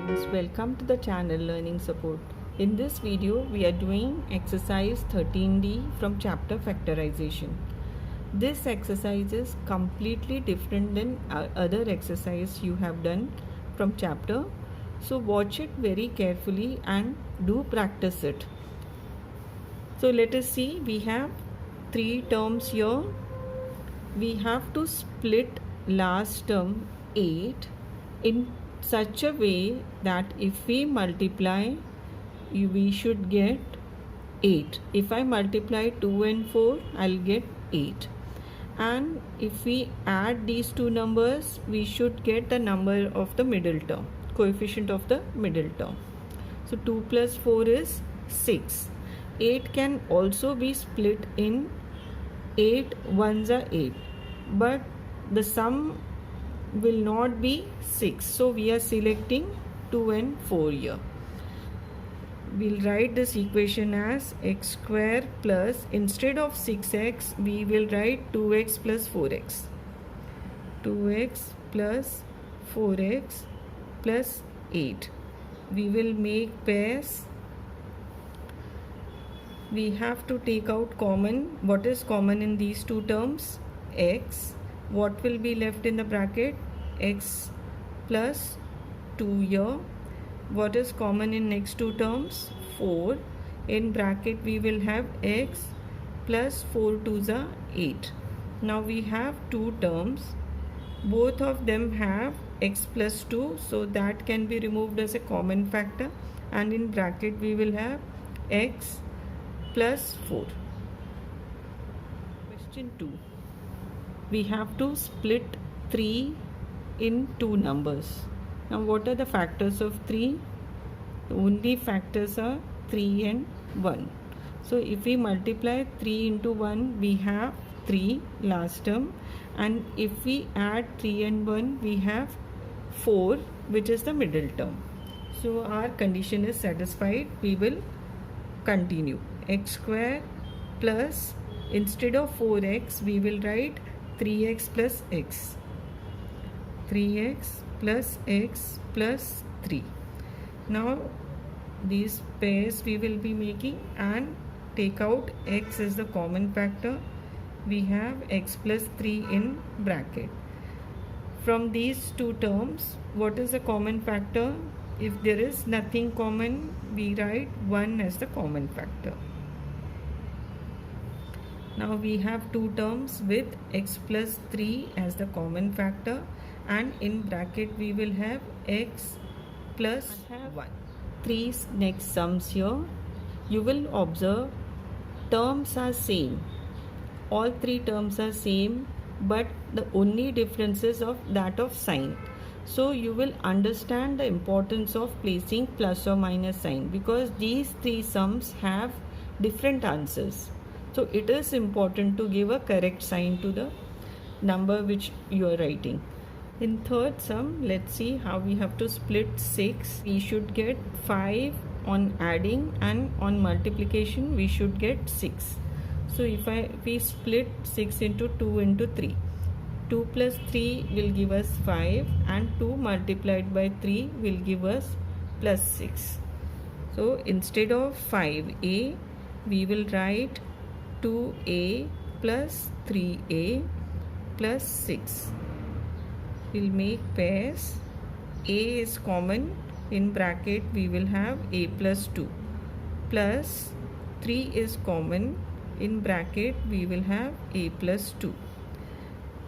students, welcome to the channel Learning Support. In this video we are doing exercise 13D from chapter factorization. This exercise is completely different than other exercise you have done from chapter. So watch it very carefully and do practice it. So let us see, we have three terms here. We have to split last term 8 in such a way that if we multiply, we should get 8. If I multiply 2 and 4, I'll get 8. And if we add these two numbers, we should get the number of the middle term, coefficient of the middle term. So 2 plus 4 is 6. 8 can also be split in 8 ones are 8, but the sum will not be 6, so we are selecting 2 and 4 here. We'll write this equation as x square plus, instead of 6x we will write 2x plus 4x, 2x plus 4x plus 8. We will make pairs. We have to take out common. What is common in these two terms? X. What will be left in the bracket? X plus 2 here. What is common in next two terms? 4. In bracket we will have x plus 4 2s are 8. Now we have two terms. Both of them have x plus 2, so that can be removed as a common factor, and in bracket we will have x plus 4. Question 2. We have to split 3 in two numbers. Now what are the factors of 3? The only factors are 3 and 1. So if we multiply 3 into 1, we have 3 last term, and if we add 3 and 1, we have 4, which is the middle term. So our condition is satisfied. We will continue. X square plus, instead of 4x we will write 3x plus x, 3x plus x plus 3. Now these pairs we will be making and take out x as the common factor. We have x plus 3 in bracket. From these two terms, what is the common factor? If there is nothing common, we write 1 as the common factor. Now we have two terms with x plus 3 as the common factor, and in bracket we will have x plus 1. Three next sums here. You will observe terms are same. All three terms are same, but the only difference is of that of sign. So you will understand the importance of placing plus or minus sign, because these three sums have different answers. So it is important to give a correct sign to the number which you are writing. In third sum, let's see how we have to split 6. We should get 5 on adding, and on multiplication we should get 6. So if we split 6 into 2 into 3, 2 plus 3 will give us 5, and 2 multiplied by 3 will give us plus 6. So instead of 5a, we will write 2a plus 3a plus 6. We'll make pairs. A is common. In bracket we will have a plus 2 plus 3 is common. In bracket we will have a plus 2.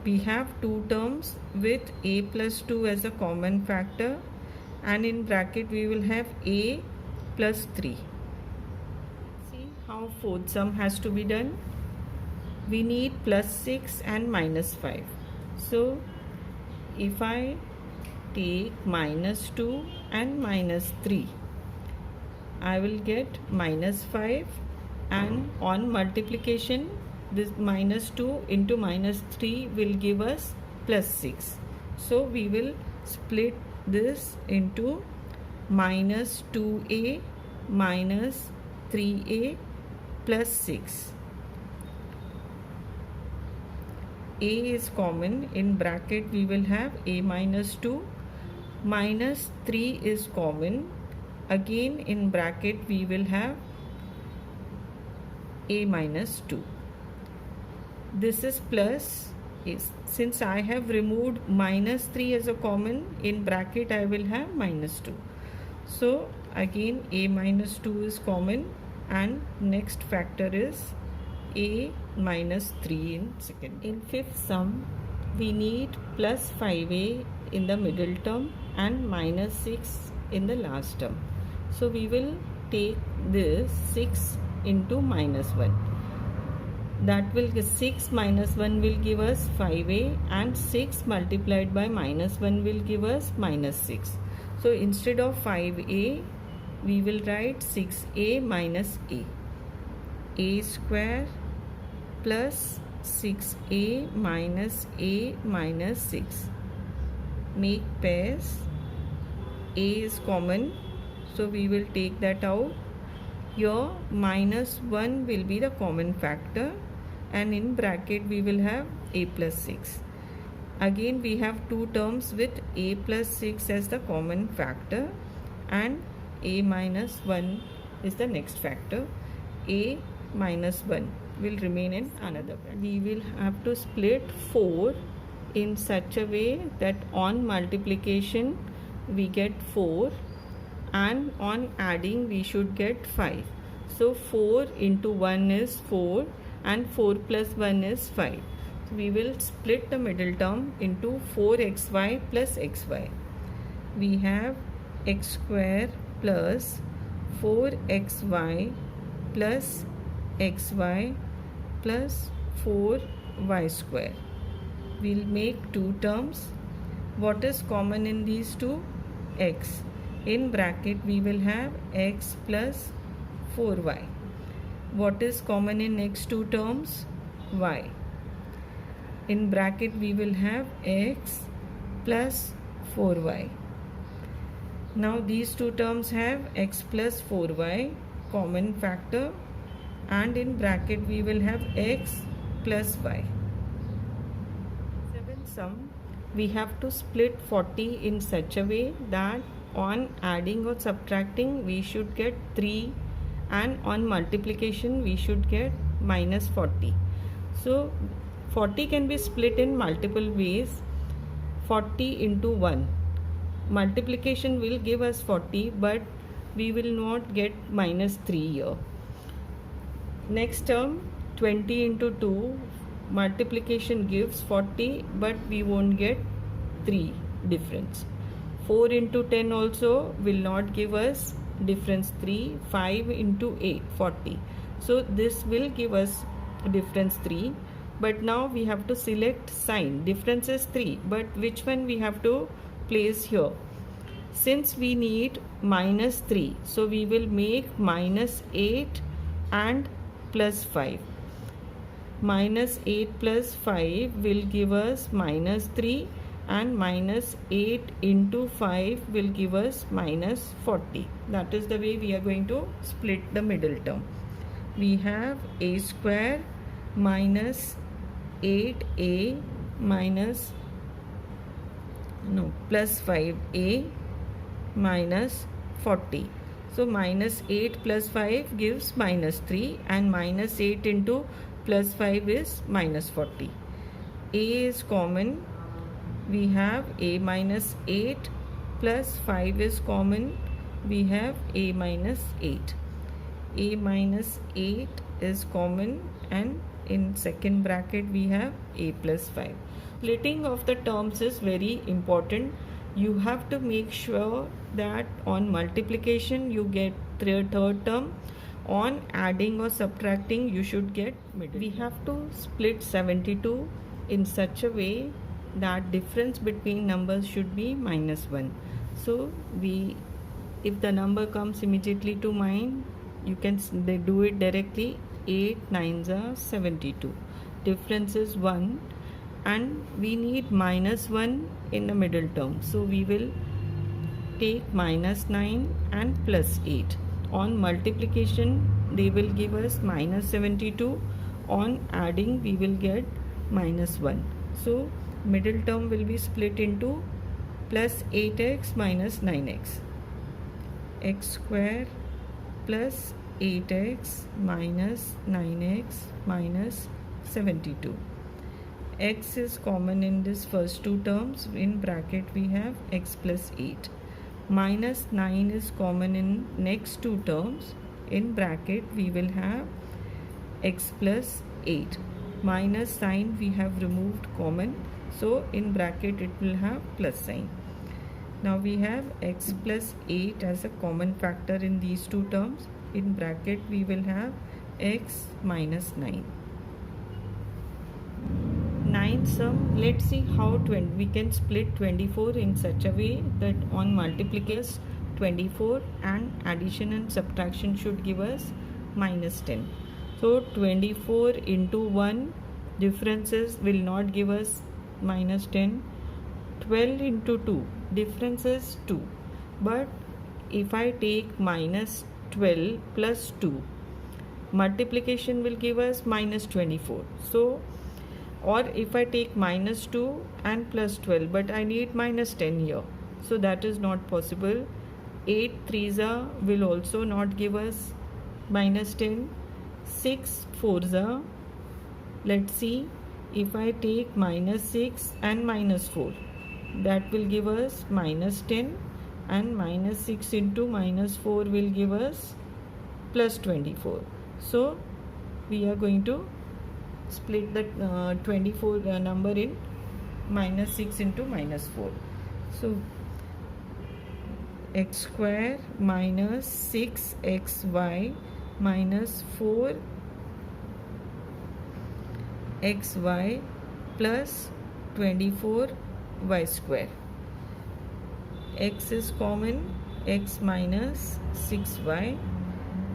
We have two terms with a plus 2 as a common factor, and in bracket we will have a plus 3. See how fourth sum has to be done. We need plus 6 and minus 5. So if I take minus 2 and minus 3, I will get minus 5, and on multiplication this minus 2 into minus 3 will give us plus 6. So we will split this into minus 2a minus 3a plus 6. A is common. In bracket we will have a minus 2 minus 3 is common. Again in bracket we will have a minus 2. This is plus. Since I have removed minus 3 as a common, in bracket I will have minus 2. So again a minus 2 is common, and next factor is a minus 3 in second. In fifth sum we need plus 5a in the middle term and minus 6 in the last term. So we will take this 6 into minus 1. That will give 6 minus 1 will give us 5a, and 6 multiplied by minus 1 will give us minus 6. So instead of 5a we will write 6a minus a square plus 6a minus a minus 6. Make pairs. A is common, so we will take that out. Here minus 1 will be the common factor, and in bracket we will have a plus 6. Again we have two terms with a plus 6 as the common factor, and a minus 1 is the next factor. A minus 1 will remain in another bracket. We will have to split 4 in such a way that on multiplication we get 4, and on adding we should get 5. So 4 into 1 is 4, and 4 plus 1 is 5. So we will split the middle term into 4xy plus xy. We have x square plus 4xy plus xy plus 4y square. We'll make two terms. What is common in these two? X. In bracket we will have x plus 4y. What is common in next two terms? Y. In bracket we will have x plus 4y. Now these two terms have x plus 4y common factor, and in bracket we will have x plus y. Seventh sum, we have to split 40 in such a way that on adding or subtracting we should get 3, and on multiplication we should get minus 40. So 40 can be split in multiple ways. 40 into 1. Multiplication will give us 40, but we will not get minus 3 here. Next term, 20 into 2. Multiplication gives 40, but we won't get 3 difference. 4 into 10 also will not give us difference 3. 5 into 8, 40. So this will give us difference 3. But now we have to select sign. Difference is 3, but which one we have to place here? Since we need minus 3, so we will make minus 8 and plus 5. Minus 8 plus 5 will give us minus 3, and minus 8 into 5 will give us minus 40. That is the way we are going to split the middle term. We have a square minus 8a minus plus 5a minus 40. So minus 8 plus 5 gives minus 3, and minus 8 into plus 5 is minus 40. A is common. We have a minus 8 plus 5 is common. We have a minus 8. A minus 8 is common, and in second bracket we have a plus 5. Splitting of the terms is very important. You have to make sure that on multiplication you get third term. On adding or subtracting you should get middle. We have to split 72 in such a way that difference between numbers should be minus 1. So if the number comes immediately to mind, you can do it directly. 8 9s are 72. Difference is 1, and we need minus 1 in the middle term. So we will take minus 9 and plus 8. On multiplication they will give us minus 72. On adding we will get minus 1. So middle term will be split into plus 8x minus 9x. X square plus 8x minus 9x minus 72. X is common in this first two terms. In bracket we have x plus 8. Minus 9 is common in next two terms. In bracket we will have x plus 8. Minus sign we have removed common, so in bracket it will have plus sign. Now we have x plus 8 as a common factor in these two terms. In bracket we will have x minus 9. 9 sum. Let's see how we can split 24 in such a way that on multiplication 24 and addition and subtraction should give us minus 10. So 24 into 1 differences will not give us minus 10. 12 into 2 difference is 2. But if I take minus 12 plus 2, multiplication will give us minus 24. So, or if I take minus 2 and plus 12, but I need minus 10 here. So that is not possible. 8 3s will also not give us minus 10. 6 4s, let's see, if I take minus 6 and minus 4, that will give us minus 10, and minus 6 into minus 4 will give us plus 24. So we are going to split the 24 number in minus 6 into minus 4. So x square minus 6xy minus 4xy plus 24y square. X is common, x minus 6y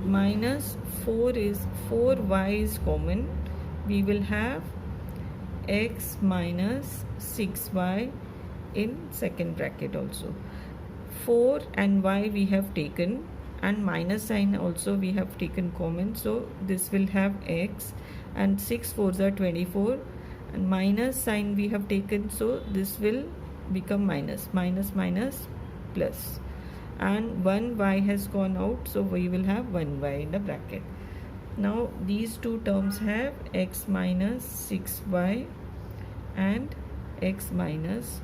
minus 4y is common. We will have x minus 6y in second bracket also. 4 and y we have taken, and minus sign also we have taken common, so this will have x, and 6 4s are 24, and minus sign we have taken, so this will become minus plus, and 1y has gone out, so we will have 1y in the bracket. Now these two terms have x minus 6y and x minus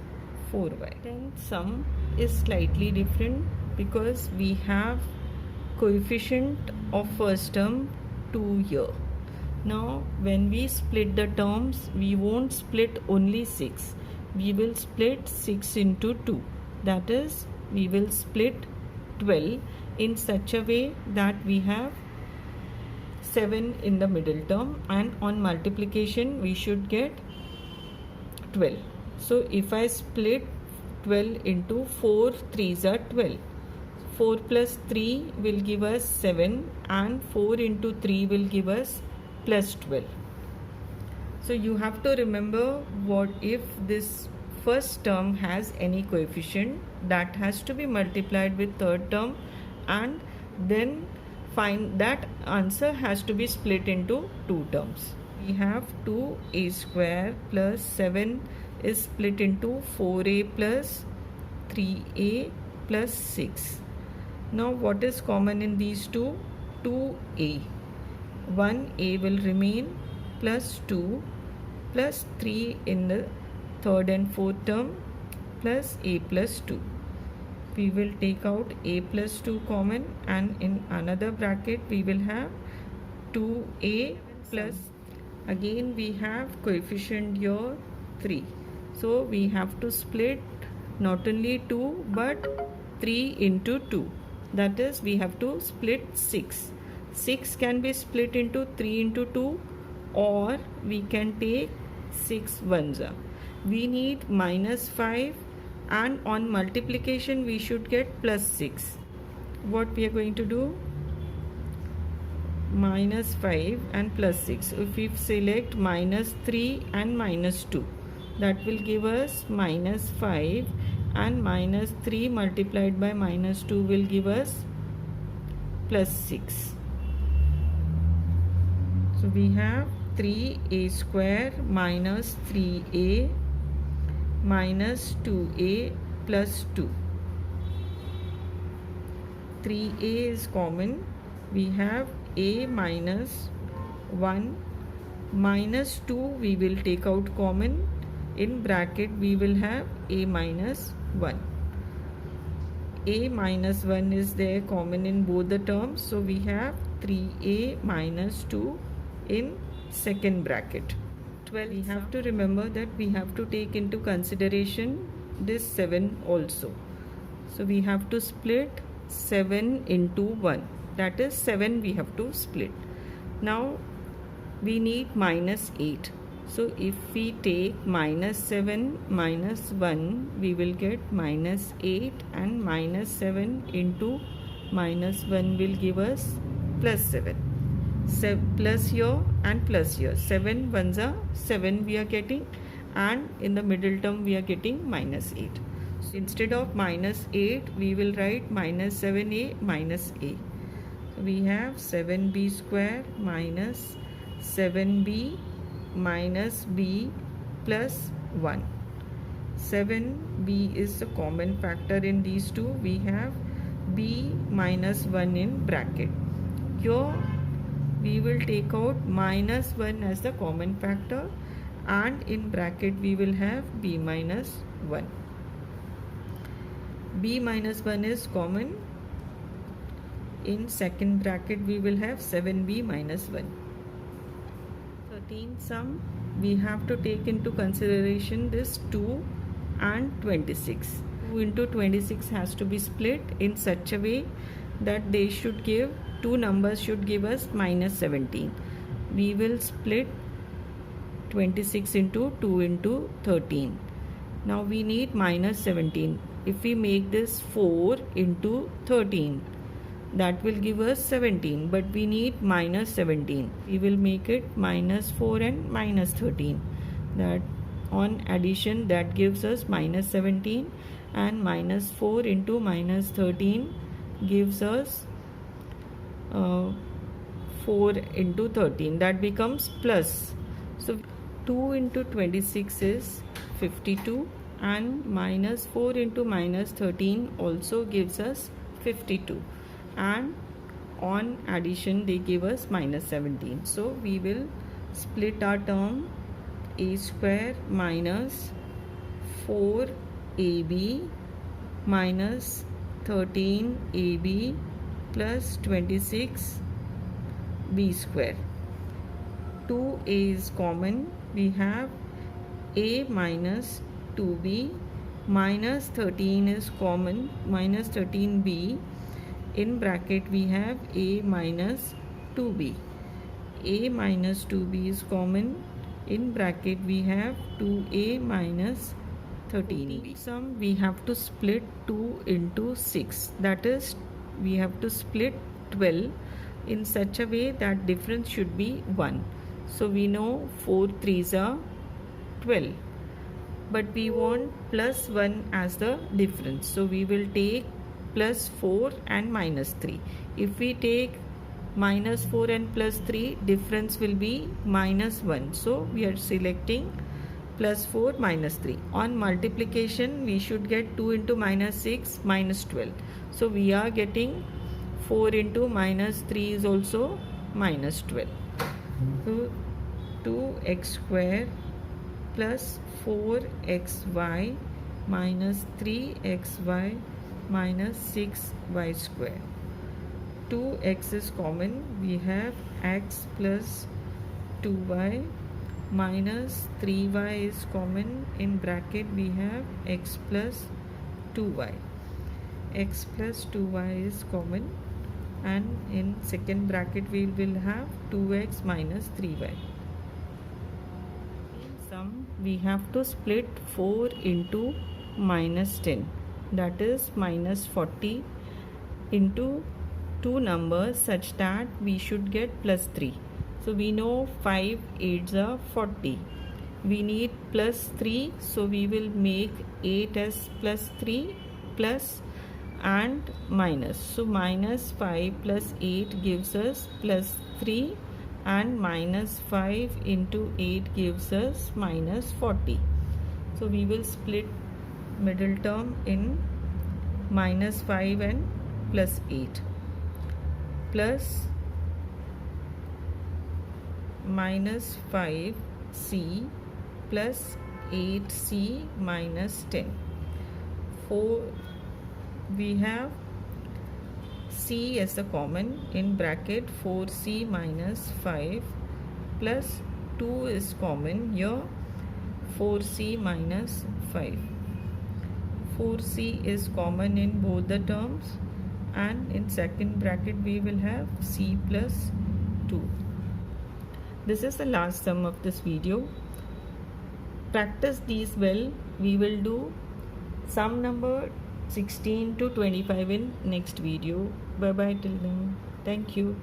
4y. Then sum is slightly different because we have coefficient of first term 2 here. Now when we split the terms, we won't split only 6. We will split 6 into 2. That is, we will split 12 in such a way that we have 7 in the middle term, and on multiplication we should get 12. So if I split 12 into 4 3s are 12. 4 plus 3 will give us 7, and 4 into 3 will give us plus 12. So you have to remember, what if this first term has any coefficient, that has to be multiplied with third term, and then find that answer has to be split into two terms. We have 2a square plus 7 is split into 4a plus 3a plus 6. Now what is common in these two? 2a. 1a will remain plus 2 plus 3 in the third and fourth term plus a plus 2. We will take out a plus 2 common, and in another bracket we will have 2a plus, again we have coefficient here 3. So we have to split not only 2 but 3 into 2. That is, we have to split 6. 6 can be split into 3 into 2, or we can take 6 1s. We need minus 5, and on multiplication we should get plus 6. What we are going to do? Minus 5 and plus 6. If we select minus 3 and minus 2, that will give us minus 5, and minus 3 multiplied by minus 2 will give us plus 6. So we have 3a square minus 3a minus 2a plus 2. 3a is common. We have a minus 1 minus 2 we will take out common. In bracket we will have a minus 1. A minus 1 is there common in both the terms, so we have 3a minus 2 in second bracket. 12. We have to remember that we have to take into consideration this 7 also. So we have to split 7 into 1. That is 7 we have to split. Now we need minus 8. So if we take minus 7 minus 1, we will get minus 8, and minus 7 into minus 1 will give us plus 7. Plus here and plus here. 7 ones are 7 we are getting, and in the middle term we are getting minus 8. So instead of minus 8, we will write minus 7a minus a. So we have 7b square minus 7b minus b plus 1. 7b is the common factor in these two. We have b minus 1 in bracket. Here we will take out minus 1 as the common factor, and in bracket we will have b minus 1. b minus 1 is common. In second bracket we will have 7b minus 1. 13 sum, we have to take into consideration this 2 and 26. 2 into 26 has to be split in such a way that they should give, two numbers should give us minus 17. We will split 26 into 2 into 13. Now we need minus 17. If we make this 4 into 13, that will give us 17, but we need minus 17. We will make it minus 4 and minus 13. That on addition, that gives us minus 17, and minus 4 into minus 13 gives us 4 into 13. That becomes plus. So 2 into 26 is 52, and minus 4 into minus 13 also gives us 52. And on addition they give us minus 17. So we will split our term a square minus 4ab minus 13ab plus 26b square. 2a is common. We have a minus 2b minus 13 is common, minus 13b. In bracket we have a minus 2b. a minus 2b is common. In bracket we have 2a minus 13b. Sum we have to split 2 into 6. That is, we have to split 12 in such a way that difference should be 1. So we know 4 3s are 12. But we want plus 1 as the difference. So we will take plus 4 and minus 3. If we take minus 4 and plus 3, difference will be minus 1. So we are selecting plus 4 minus 3. On multiplication, we should get 2 into minus 6 minus 12. So we are getting 4 into minus 3 is also minus 12. So 2x square plus 4xy minus 3xy minus 6y square. 2x is common. We have x plus 2y minus 3y is common. In bracket we have x plus 2y. X plus 2y is common, and in second bracket we will have 2x minus 3y. In sum we have to split 4 into minus 10. That is minus 40 into two numbers such that we should get plus 3. So we know 5 8s are 40. We need plus 3, so we will make 8 as plus 3 plus and minus. So minus 5 plus 8 gives us plus 3, and minus 5 into 8 gives us minus 40. So we will split middle term in minus 5 and plus 8 plus minus 5c plus 8c minus 10. 4 we have c as the common in bracket 4c minus 5 plus 2 is common here 4c minus 5. 4c is common in both the terms and in second bracket we will have c plus 2. This is the last sum of this video. Practice these well. We will do sum number 16 to 25 in next video. Bye bye till then. Thank you.